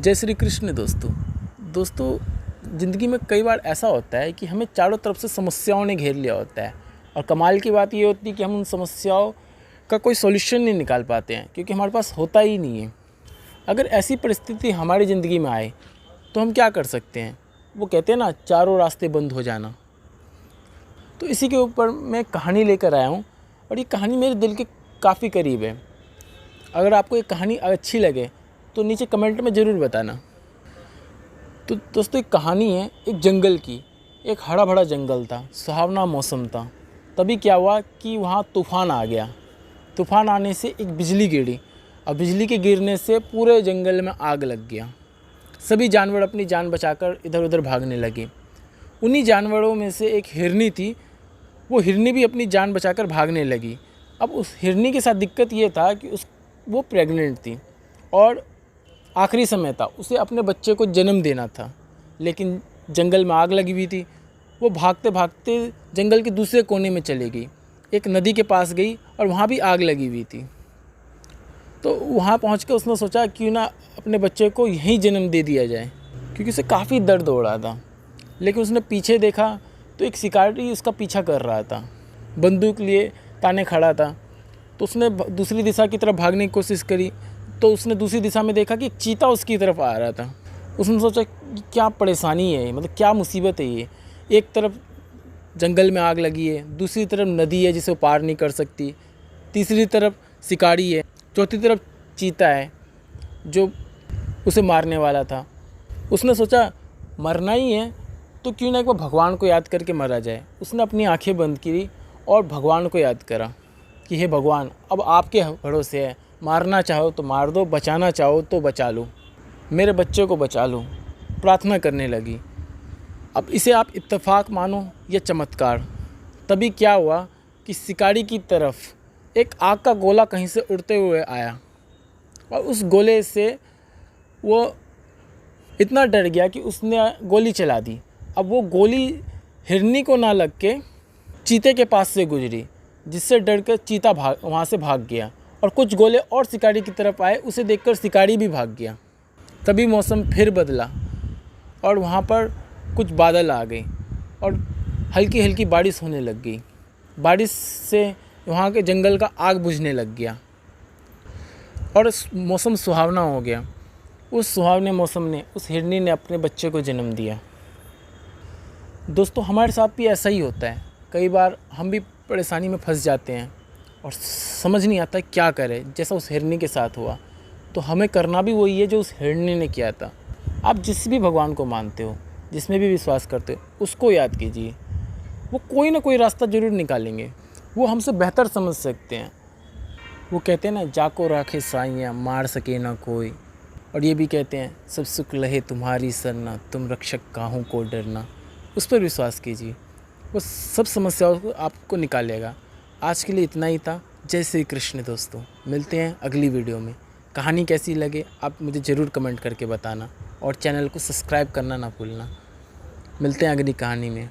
जय श्री कृष्ण दोस्तों ज़िंदगी में कई बार ऐसा होता है कि हमें चारों तरफ से समस्याओं ने घेर लिया होता है और कमाल की बात ये होती है कि हम उन समस्याओं का कोई सॉल्यूशन नहीं निकाल पाते हैं क्योंकि हमारे पास होता ही नहीं है। अगर ऐसी परिस्थिति हमारी ज़िंदगी में आए तो हम क्या कर सकते हैं? वो कहते हैं ना, चारों रास्ते बंद हो जाना। तो इसी के ऊपर मैं कहानी लेकर आया हूँ और ये कहानी मेरे दिल के काफ़ी करीब है। अगर आपको ये कहानी अच्छी लगे तो नीचे कमेंट में ज़रूर बताना। तो दोस्तों एक कहानी है एक जंगल की। एक हरा भरा जंगल था, सुहावना मौसम था। तभी क्या हुआ कि वहाँ तूफ़ान आ गया। तूफ़ान आने से एक बिजली गिरी और बिजली के गिरने से पूरे जंगल में आग लग गया। सभी जानवर अपनी जान बचाकर इधर उधर भागने लगे। उन्हीं जानवरों में से एक हिरनी थी। वो हिरनी भी अपनी जान बचाकर भागने लगी। अब उस हिरनी के साथ दिक्कत ये था कि वो प्रेग्नेंट थी और आखिरी समय था, उसे अपने बच्चे को जन्म देना था। लेकिन जंगल में आग लगी हुई थी। वो भागते भागते जंगल के दूसरे कोने में चली गई, एक नदी के पास गई और वहाँ भी आग लगी हुई थी। तो वहाँ पहुँच कर उसने सोचा क्यों ना अपने बच्चे को यहीं जन्म दे दिया जाए, क्योंकि उसे काफ़ी दर्द हो रहा था। लेकिन उसने पीछे देखा तो एक शिकारी उसका पीछा कर रहा था, बंदूक लिए ताने खड़ा था। तो उसने दूसरी दिशा की तरफ भागने की कोशिश करी तो उसने दूसरी दिशा में देखा कि एक चीता उसकी तरफ आ रहा था। उसने सोचा कि क्या परेशानी है, मतलब क्या मुसीबत है ये। एक तरफ जंगल में आग लगी है, दूसरी तरफ नदी है जिसे वो पार नहीं कर सकती, तीसरी तरफ शिकारी है, चौथी तरफ चीता है जो उसे मारने वाला था। उसने सोचा मरना ही है तो क्यों ना एक बार भगवान को याद करके मरा जाए। उसने अपनी आंखें बंद की और भगवान को याद करा कि हे भगवान, अब आपके भरोसे है, मारना चाहो तो मार दो, बचाना चाहो तो बचा लो, मेरे बच्चे को बचा लो। प्रार्थना करने लगी। अब इसे आप इत्तेफाक मानो या चमत्कार। तभी क्या हुआ कि शिकारी की तरफ एक आग का गोला कहीं से उड़ते हुए आया और उस गोले से वो इतना डर गया कि उसने गोली चला दी। अब वो गोली हिरनी को ना लग के चीते के पास से गुजरी, जिससे डर कर चीता वहाँ से भाग गया और कुछ गोले और शिकारी की तरफ आए। उसे देखकर शिकारी भी भाग गया। तभी मौसम फिर बदला और वहाँ पर कुछ बादल आ गए और हल्की हल्की बारिश होने लग गई। बारिश से वहाँ के जंगल का आग बुझने लग गया और मौसम सुहावना हो गया। उस सुहावने मौसम ने उस हिरनी ने अपने बच्चे को जन्म दिया। दोस्तों हमारे साथ भी ऐसा ही होता है। कई बार हम भी परेशानी में फंस जाते हैं और समझ नहीं आता क्या करें। जैसा उस हिरनी के साथ हुआ तो हमें करना भी वही है जो उस हिरनी ने किया था। आप जिस भी भगवान को मानते हो, जिसमें भी विश्वास करते हो, उसको याद कीजिए। वो कोई ना कोई रास्ता ज़रूर निकालेंगे। वो हमसे बेहतर समझ सकते हैं। वो कहते हैं ना, जाको राखे साइयाँ मार सके ना कोई। और ये भी कहते हैं, सब सुख लहे तुम्हारी सरना, तुम रक्षक काहू को डरना। उस पर विश्वास कीजिए, वो सब समस्याओं को आपको निकालेगा। आज के लिए इतना ही था। जय श्री कृष्ण दोस्तों, मिलते हैं अगली वीडियो में। कहानी कैसी लगे आप मुझे ज़रूर कमेंट करके बताना और चैनल को सब्सक्राइब करना ना भूलना। मिलते हैं अगली कहानी में।